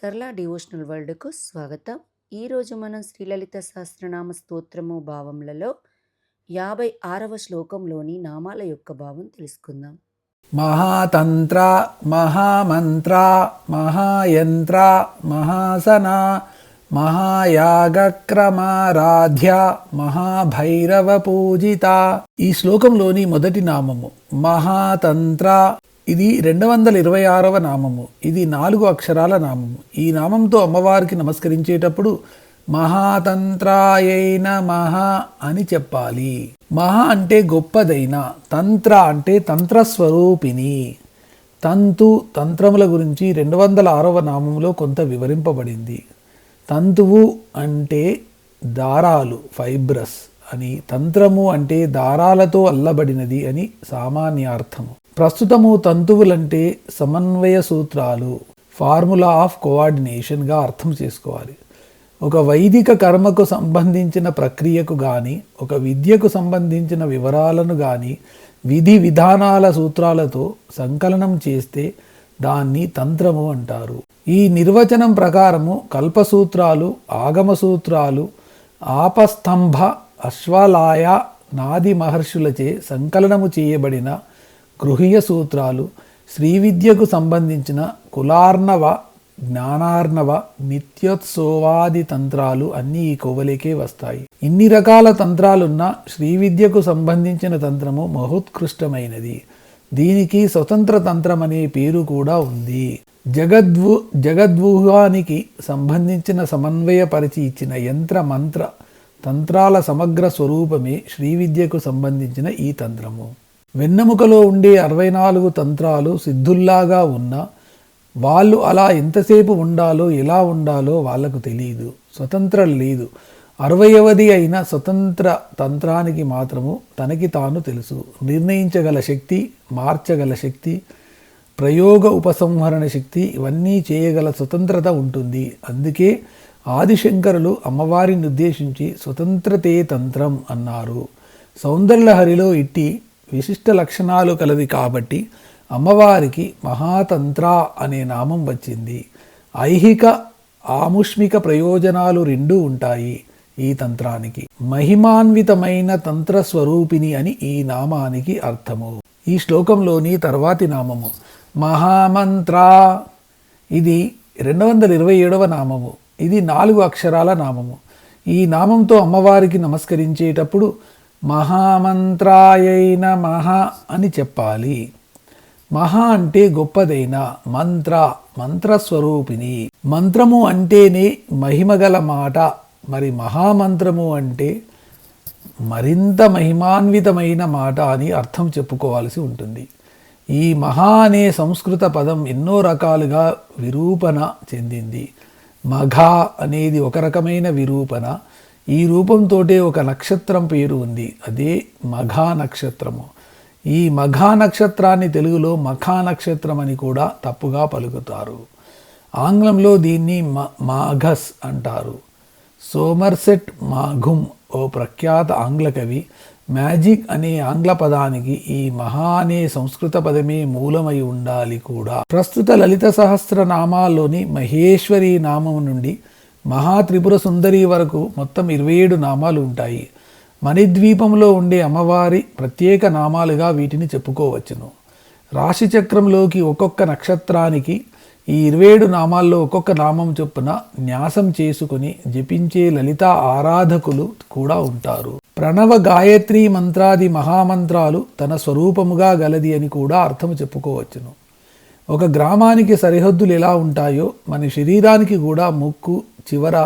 సరళ డివోషనల్ వరల్డ్కు స్వాగతం. ఈరోజు మనం శ్రీలలిత సహస్రనామ స్తోత్రము భావములలో 56వ శ్లోకంలోని నామాల యొక్క భావం తెలుసుకుందాం. మహాతంత్ర, మహామంత్ర, మహాయంత్ర, మహాసన, మహాయాగక్రమారాధ్య, మహాభైరవ పూజిత. ఈ శ్లోకంలోని మొదటి నామము మహాతంత్ర. ఇది 226వ నామము. ఇది 4 అక్షరాల నామము. ఈ నామంతో అమ్మవారికి నమస్కరించేటప్పుడు మహాతంత్రాయై నమః అని చెప్పాలి. మహా అంటే గొప్పదైన, తంత్ర అంటే తంత్రస్వరూపిణి. తంత్రముల గురించి 206వ నామంలో కొంత వివరింపబడింది. తంతువు అంటే దారాలు, ఫైబ్రస్ అని, తంత్రము అంటే దారాలతో అల్లబడినది అని సామాన్యార్థము. ప్రస్తుతము తంతువులంటే సమన్వయ సూత్రాలు, ఫార్ములా ఆఫ్ కోఆర్డినేషన్గా అర్థం చేసుకోవాలి. ఒక వైదిక కర్మకు సంబంధించిన ప్రక్రియకు కానీ, ఒక విద్యకు సంబంధించిన వివరాలను కానీ విధి విధానాల సూత్రాలతో సంకలనం చేస్తే దాన్ని తంత్రము అంటారు. ఈ నిర్వచనం ప్రకారము కల్పసూత్రాలు, ఆగమ సూత్రాలు, ఆపస్తంభ, అశ్వలాయ, నాది మహర్షులచే సంకలనము చేయబడిన గృహ్య సూత్రాలు, శ్రీ విద్యకు సంబంధించిన కులార్ణవ, జ్ఞానార్ణవ, నిత్యోత్సవాది తంత్రాలు అన్నీ ఈ కోవలికే వస్తాయి. ఇన్ని రకాల తంత్రాలున్న శ్రీ విద్యకు సంబంధించిన తంత్రము మహోత్కృష్టమైనది. దీనికి స్వతంత్ర తంత్రం అనే పేరు కూడా ఉంది. జగద్వ్యూహానికి సంబంధించిన సమన్వయపరిచి ఇచ్చిన యంత్ర మంత్ర తంత్రాల సమగ్ర స్వరూపమే శ్రీ విద్యకు సంబంధించిన ఈ తంత్రము. వెన్నెముకలో ఉండే 64 తంత్రాలు సిద్ధుల్లాగా ఉన్నా వాళ్ళు అలా ఎంతసేపు ఉండాలో, ఎలా ఉండాలో వాళ్లకు తెలియదు. స్వతంత్రం లేదు. 60వది అయిన స్వతంత్ర తంత్రానికి మాత్రము తనకి తాను తెలుసు. నిర్ణయించగల శక్తి, మార్చగల శక్తి, ప్రయోగ ఉపసంహరణ శక్తి, ఇవన్నీ చేయగల స్వతంత్రత ఉంటుంది. అందుకే ఆదిశంకరులు అమ్మవారిని ఉద్దేశించి స్వతంత్రతే తంత్రం అన్నారు. సౌందర్యలహరిలో ఇట్టి విశిష్ట లక్షణాలు కలవి కాబట్టి అమ్మవారికి మహాతంత్ర అనే నామం వచ్చింది. ఐహిక, ఆముష్మిక ప్రయోజనాలు రెండూ ఉంటాయి ఈ తంత్రానికి. మహిమాన్వితమైన తంత్రస్వరూపిణి అని ఈ నామానికి అర్థము. ఈ శ్లోకంలోని తర్వాతి నామము మహామంత్ర. ఇది 227వ నామము. ఇది 4 అక్షరాల నామము. ఈ నామంతో అమ్మవారికి నమస్కరించేటప్పుడు మహామంత్రాయై నమః అని చెప్పాలి. మహా అంటే గొప్పదైన, మంత్ర మంత్రస్వరూపిణి. మంత్రము అంటేనే మహిమగల మాట. మరి మహామంత్రము అంటే మరింత మహిమాన్వితమైన మాట అని అర్థం చెప్పుకోవాల్సి ఉంటుంది. ఈ మహా అనే సంస్కృత పదం ఎన్నో రకాలుగా విరూపణ చెందింది. మఘ అనేది ఒక రకమైన విరూపణ. ఈ రూపంతోటే ఒక నక్షత్రం పేరు ఉంది. అదే మఘా నక్షత్రము. ఈ మఘా నక్షత్రాన్ని తెలుగులో మఖా నక్షత్రం అని కూడా తప్పుగా పలుకుతారు. ఆంగ్లంలో దీన్ని మాఘస్ అంటారు. సోమర్సెట్ మాఘుమ్ ఓ ప్రఖ్యాత ఆంగ్ల కవి మ్యాజిక్ అనే ఆంగ్ల పదానికి ఈ మహా అనే సంస్కృత పదమే మూలమై ఉండాలి కూడా. ప్రస్తుత లలిత సహస్రనామాల్లోని మహేశ్వరి నామం నుండి మహాత్రిపుర సుందరి వరకు మొత్తం 27 నామాలు ఉంటాయి. మణిద్వీపంలో ఉండే అమ్మవారి ప్రత్యేక నామాలుగా వీటిని చెప్పుకోవచ్చును. రాశిచక్రంలోకి ఒక్కొక్క నక్షత్రానికి ఈ 27 నామాల్లో ఒక్కొక్క నామం చొప్పున న్యాసం చేసుకుని జపించే లలిత ఆరాధకులు కూడా ఉంటారు. ప్రణవ గాయత్రి మంత్రాది మహామంత్రాలు తన స్వరూపముగా గలది అని కూడా అర్థము చెప్పుకోవచ్చును. ఒక గ్రామానికి సరిహద్దులు ఎలా ఉంటాయో మన శరీరానికి కూడా ముక్కు చివర,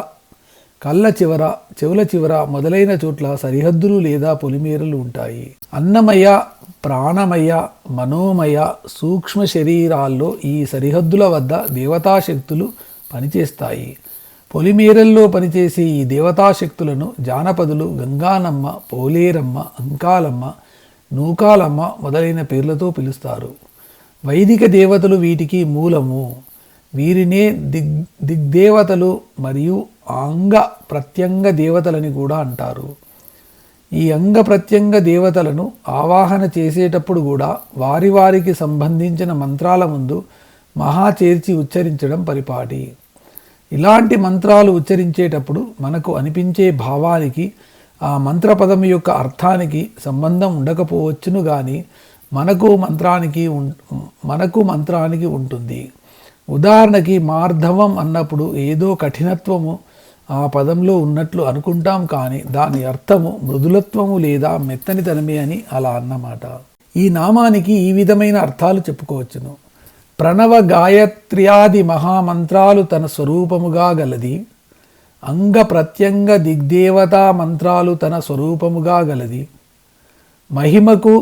కళ్ళ చివర, చెవుల చివర మొదలైన చోట్ల సరిహద్దులు లేదా పొలిమేరలు ఉంటాయి. అన్నమయ, ప్రాణమయ, మనోమయ సూక్ష్మ శరీరాల్లో ఈ సరిహద్దుల వద్ద దేవతాశక్తులు పనిచేస్తాయి. పొలిమేరల్లో పనిచేసే ఈ దేవతాశక్తులను జానపదులు గంగానమ్మ, పోలేరమ్మ, అంకాలమ్మ, నూకాలమ్మ మొదలైన పేర్లతో పిలుస్తారు. వైదిక దేవతలు వీటికి మూలము. వీరినే దిగ్దేవతలు మరియు అంగ ప్రత్యంగ దేవతలని కూడా అంటారు. ఈ అంగ ప్రత్యంగ దేవతలను ఆవాహన చేసేటప్పుడు కూడా వారికి సంబంధించిన మంత్రాల ముందు మహా చేర్చి ఉచ్చరించడం పరిపాటి. ఇలాంటి మంత్రాలు ఉచ్చరించేటప్పుడు మనకు అనిపించే భావానికి ఆ మంత్రపదం యొక్క అర్థానికి సంబంధం ఉండకపోవచ్చును కానీ మనకు మంత్రానికి ఉంటుంది. ఉదాహరణకి మార్ధవం అన్నప్పుడు ఏదో కఠినత్వము ఆ పదంలో ఉన్నట్లు అనుకుంటాం, కానీ దాని అర్థము మృదులత్వము లేదా మెత్తనితనమే అని అలా అన్నమాట. ఈ నామానికి ఈ విధమైన అర్థాలు చెప్పుకోవచ్చును. ప్రణవ గాయత్ర్యాది మహామంత్రాలు తన స్వరూపముగా గలది. అంగ ప్రత్యంగ దిగ్దేవతా మంత్రాలు తన స్వరూపముగా గలది. మహిమకు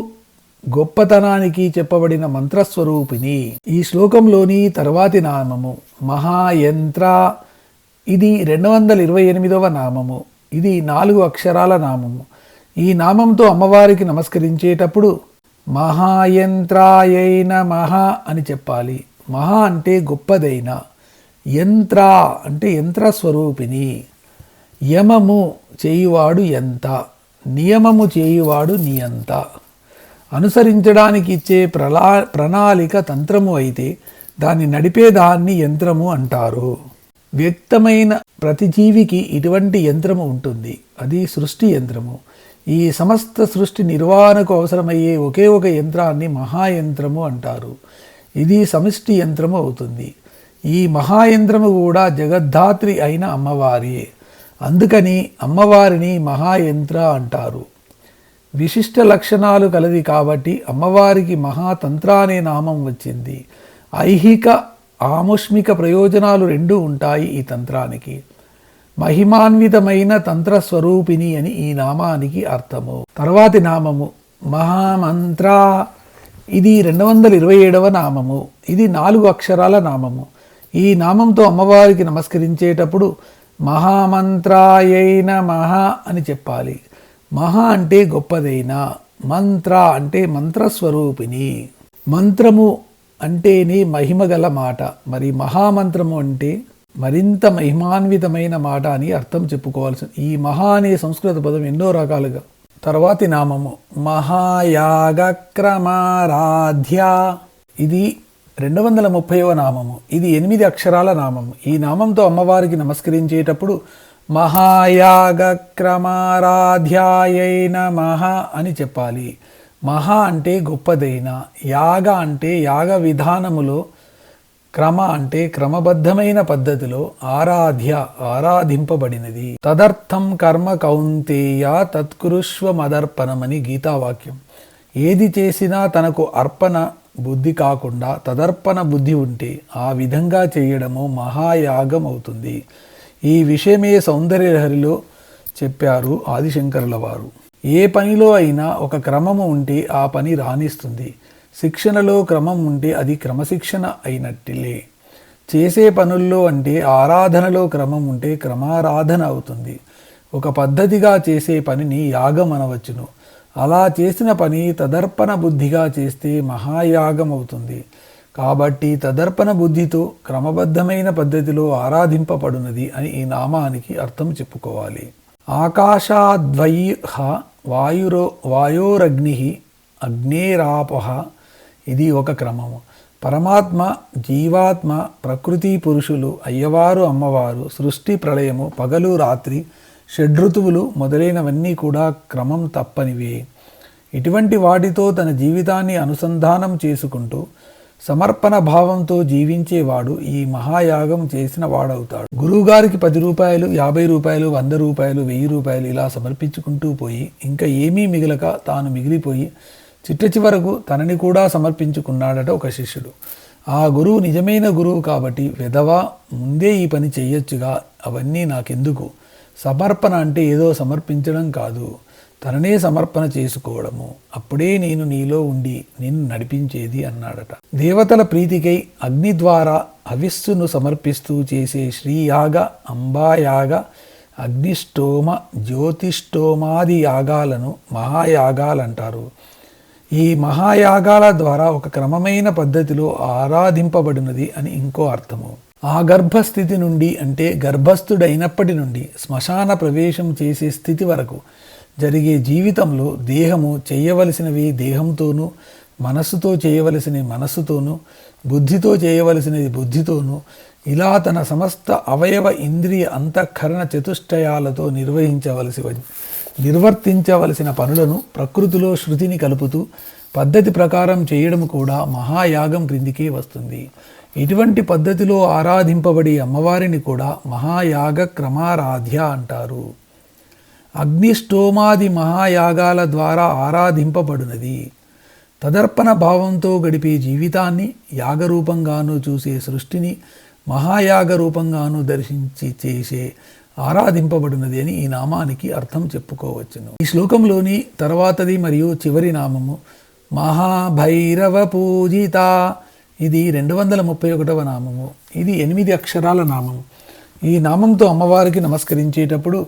గొప్పతనానికి చెప్పబడిన మంత్రస్వరూపిణి. ఈ శ్లోకంలోని తర్వాతి నామము మహాయంత్ర. ఇది 228వ నామము. ఇది 4 అక్షరాల నామము. ఈ నామంతో అమ్మవారికి నమస్కరించేటప్పుడు మహాయంత్రాయైన మహా అని చెప్పాలి. మహా అంటే గొప్పదైన, యంత్ర అంటే యంత్రస్వరూపిణి. యమము చేయువాడు ఎంత, నియమము చేయువాడు నియంత. అనుసరించడానికి ఇచ్చే ప్రణాళిక తంత్రము అయితే దాన్ని నడిపేదాన్ని యంత్రము అంటారు. వ్యక్తమైన ప్రతి జీవికి ఇటువంటి యంత్రము ఉంటుంది. అది సృష్టి యంత్రము. ఈ సమస్త సృష్టి నిర్వహణకు అవసరమయ్యే ఒకే ఒక యంత్రాన్ని మహాయంత్రము అంటారు. ఇది సమిష్టి యంత్రము అవుతుంది. ఈ మహాయంత్రము కూడా జగద్ధాత్రి అయిన అమ్మవారి. అందుకని అమ్మవారిని మహాయంత్ర అంటారు. విశిష్ట లక్షణాలు కలది కాబట్టి అమ్మవారికి మహాతంత్ర అనే నామం వచ్చింది. ఐహిక ఆముష్మిక ప్రయోజనాలు 2 ఉంటాయి ఈ తంత్రానికి. మహిమాన్వితమైన తంత్రస్వరూపిణి అని ఈ నామానికి అర్థము. తర్వాతి నామము మహామంత్ర. ఇది 227వ నామము. ఇది 4 అక్షరాల నామము. ఈ నామంతో అమ్మవారికి నమస్కరించేటప్పుడు మహామంత్రాయైన మహా అని చెప్పాలి. మహా అంటే గొప్పదైన, మంత్ర అంటే మంత్రస్వరూపిణి. మంత్రము అంటేనే మహిమగల మాట. మరి మహామంత్రము అంటే మరింత మహిమాన్వితమైన మాట అని అర్థం చెప్పుకోవాల్సి. ఈ మహా అనే సంస్కృత పదం ఎన్నో రకాలుగా. తర్వాతి నామము మహాయాగక్రమారాధ్య. ఇది 230వ నామము. ఇది 8 అక్షరాల నామము. ఈ నామంతో అమ్మవారికి నమస్కరించేటప్పుడు మహాయాగక్రమారాధ్యాయైన మహా అని చెప్పాలి. మహా అంటే గొప్పదైన, యాగ అంటే యాగ విధానములో, క్రమ అంటే క్రమబద్ధమైన పద్ధతిలో, ఆరాధింపబడినది. తదర్థం కర్మ కౌంతేయ తత్కురుష్వ మదర్పణమని గీతావాక్యం. ఏది చేసినా తనకు అర్పణ బుద్ధి కాకుండా తదర్పణ బుద్ధి ఉంటే ఆ విధంగా చేయడము మహాయాగం అవుతుంది. ఈ విషయమే సౌందర్యలహరిలో చెప్పారు ఆదిశంకరుల వారు. ఏ పనిలో అయినా ఒక క్రమము ఉంటే ఆ పని రాణిస్తుంది. శిక్షణలో క్రమం ఉంటే అది క్రమశిక్షణ అయినట్లే. చేసే పనుల్లో అంటే ఆరాధనలో క్రమం ఉంటే క్రమారాధన అవుతుంది. ఒక పద్ధతిగా చేసే పనిని యాగం అనవచ్చును. అలా చేసిన పని తదర్పణ బుద్ధిగా చేస్తే మహాయాగం అవుతుంది. కాబట్టి తదర్పణ బుద్ధితో క్రమబద్ధమైన పద్ధతిలో ఆరాధింపబడినది అని ఈ నామానికి అర్థం చెప్పుకోవాలి. ఆకాశాద్వైః వాయోరగ్ని అగ్నేరాపః. ఇది ఒక క్రమము. పరమాత్మ, జీవాత్మ, ప్రకృతి పురుషులు, అయ్యవారు, అమ్మవారు, సృష్టి ప్రళయము, పగలు రాత్రి, షడ్ఋతువులు మొదలైనవన్నీ కూడా క్రమం తప్పనివే. ఇటువంటి వాటితో తన జీవితాన్ని అనుసంధానం చేసుకుంటూ సమర్పణ భావంతో జీవించేవాడు ఈ మహాయాగం చేసిన వాడవుతాడు. గురువుగారికి 10 రూపాయలు, 50 రూపాయలు, 100 రూపాయలు, 1000 రూపాయలు ఇలా సమర్పించుకుంటూ పోయి ఇంకా ఏమీ మిగలక తాను మిగిలిపోయి చిట్టచివరకు తనని కూడా సమర్పించుకున్నాడట ఒక శిష్యుడు. ఆ గురువు నిజమైన గురువు కాబట్టి, వెధవా ముందే ఈ పని చెయ్యొచ్చుగా, అవన్నీ నాకెందుకు, సమర్పణ అంటే ఏదో సమర్పించడం కాదు, తననే సమర్పణ చేసుకోవడము, అప్పుడే నేను నీలో ఉండి నిన్ను నడిపించేది అన్నాడట. దేవతల ప్రీతికై అగ్ని ద్వారా హవిస్సును సమర్పిస్తూ చేసే శ్రీయాగ, అంబాయాగ, అగ్నిష్టోమ, జ్యోతిష్టోమాది యాగాలను మహాయాగాలంటారు. ఈ మహాయాగాల ద్వారా ఒక క్రమమైన పద్ధతిలో ఆరాధింపబడినది అని ఇంకో అర్థము. ఆ గర్భస్థితి నుండి అంటే గర్భస్థుడైనప్పటి నుండి శ్మశాన ప్రవేశం చేసే స్థితి వరకు జరిగే జీవితంలో దేహము చేయవలసినవి దేహంతోనూ, మనస్సుతో చేయవలసినవి మనస్సుతోనూ, బుద్ధితో చేయవలసినది బుద్ధితోనూ, ఇలా తన సమస్త అవయవ ఇంద్రియ అంతఃకరణ చతుష్టయాలతో నిర్వర్తించవలసిన పనులను ప్రకృతిలో శృతిని కలుపుతూ పద్ధతి ప్రకారం చేయడం కూడా మహాయాగం క్రిందికే వస్తుంది. ఇటువంటి పద్ధతిలో ఆరాధింపబడి అమ్మవారిని కూడా మహాయాగ క్రమారాధ్య అంటారు. అగ్నిష్టోమాది మహాయాగాల ద్వారా ఆరాధింపబడినది. తదర్పణ భావంతో గడిపే జీవితాన్ని యాగరూపంగాను చూసే సృష్టిని మహాయాగ రూపంగాను దర్శించి చేసే ఆరాధింపబడినది అని ఈ నామానికి అర్థం చెప్పుకోవచ్చును. ఈ శ్లోకంలోని తర్వాతది మరియు చివరి నామము మహాభైరవ పూజిత. ఇది 231వ నామము. ఇది 8 అక్షరాల నామము. ఈ నామంతో అమ్మవారికి నమస్కరించేటప్పుడు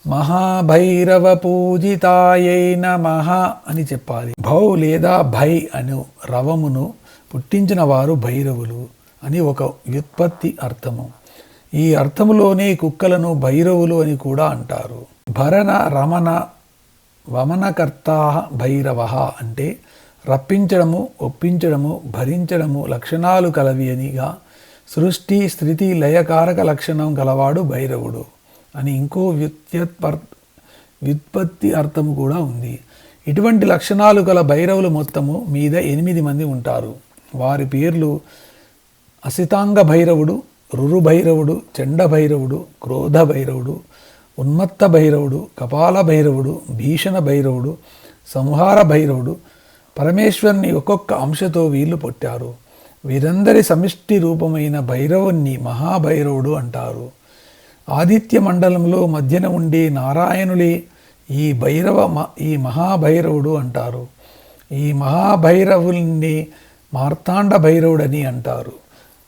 మహాభైరవ పూజితాయై నమః అని చెప్పాలి. భౌ లేదా భై అను రవమును పుట్టించిన వారు భైరవులు అని ఒక వ్యుత్పత్తి అర్థము. ఈ అర్థములోనే కుక్కలను భైరవులు అని కూడా అంటారు. భరణ రమణ వమనకర్త భైరవ అంటే రప్పించడము, ఒప్పించడము, భరించడము లక్షణాలు కలవి అనిగా సృష్టి స్థితి లయకారక లక్షణం గలవాడు భైరవుడు అని ఇంకో వ్యుత్పత్తి అర్థము కూడా ఉంది. ఇటువంటి లక్షణాలు గల భైరవులు మొత్తము మీద 8 మంది ఉంటారు. వారి పేర్లు అసితాంగ భైరవుడు, రురు భైరవుడు, చండ భైరవుడు, క్రోధ భైరవుడు, ఉన్మత్త భైరవుడు, కపాల భైరవుడు, భీషణ భైరవుడు, సంహార భైరవుడు. పరమేశ్వరుని ఒక్కొక్క అంశతో వీళ్ళు పుట్టారు. వీరందరి సమిష్టి రూపమైన భైరవుణ్ణి మహాభైరవుడు అంటారు. ఆదిత్య మండలంలో మధ్యన ఉండే నారాయణులే ఈ మహాభైరవుడు అంటారు. ఈ మహాభైరవుల్ని మార్తాండ భైరవుడని అంటారు.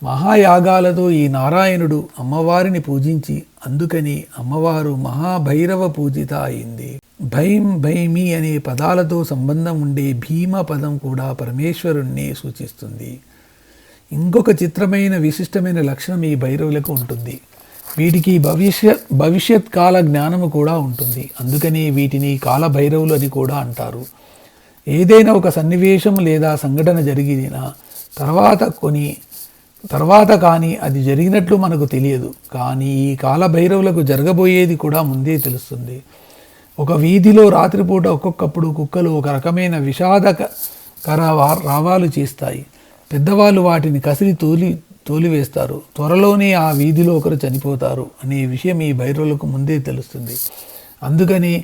మహాయాగాలతో ఈ నారాయణుడు అమ్మవారిని పూజించి అందుకని అమ్మవారు మహాభైరవ పూజిత అయింది. భైం భైమి అనే పదాలతో సంబంధం ఉండే భీమ పదం కూడా పరమేశ్వరుణ్ణి సూచిస్తుంది. ఇంకొక చిత్రమైన విశిష్టమైన లక్షణం ఈ భైరవులకు ఉంటుంది. వీటికి భవిష్యత్ కాల జ్ఞానము కూడా ఉంటుంది. అందుకని వీటిని కాల భైరవులు అని కూడా అంటారు. ఏదైనా ఒక సన్నివేశం లేదా సంఘటన జరిగిన తర్వాత కానీ అది జరిగినట్లు మనకు తెలియదు. కానీ ఈ కాల భైరవులకు జరగబోయేది కూడా ముందే తెలుస్తుంది. ఒక వీధిలో రాత్రిపూట ఒక్కొక్కప్పుడు కుక్కలు ఒక రకమైన విషాదకర రావాలు చేస్తాయి. పెద్దవాళ్ళు వాటిని కసిరి తోలివేస్తారు. త్వరలోనే ఆ వీధిలో ఒకరు చనిపోతారు అనే విషయం ఈ భైరవులకు ముందే తెలుస్తుంది. అందుకని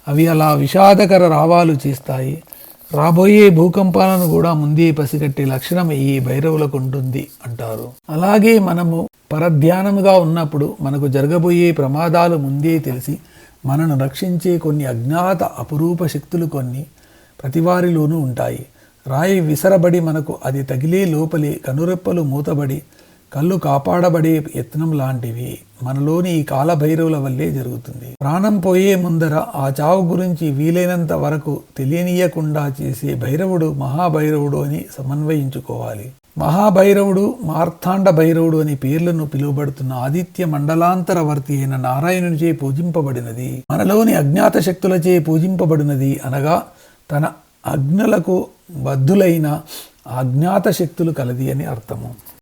అవి అలా విషాదకర రావాలు చేస్తాయి. రాబోయే భూకంపాలను కూడా ముందే పసిగట్టే లక్షణం ఈ భైరవులకు ఉంటుంది అంటారు. అలాగే మనము పరధ్యానముగా ఉన్నప్పుడు మనకు జరగబోయే ప్రమాదాలు ముందే తెలిసి మనను రక్షించే కొన్ని అజ్ఞాత అపురూప శక్తులు కొన్ని ప్రతివారిలోనూ ఉంటాయి. రాయి విసరబడి మనకు అది తగిలే లోపలే కనురెప్పలు మూతబడి కళ్ళు కాపాడబడే యత్నం లాంటివి మనలోని ఈ కాలభైరవుల వల్లే జరుగుతుంది. ప్రాణం పోయే ముందర ఆ చావు గురించి వీలైనంత వరకు తెలియనీయకుండా చేసే భైరవుడు మహాభైరవుడు అని సమన్వయించుకోవాలి. మహాభైరవుడు, మార్తాండ భైరవుడు అని పేర్లను పిలువబడుతున్న ఆదిత్య మండలాంతరవర్తి అయిన నారాయణునిచే పూజింపబడినది. మనలోని అజ్ఞాత శక్తులచే పూజింపబడినది అనగా తన అజ్ఞులకు బద్ధులైన అజ్ఞాత శక్తులు కలది అని అర్థము.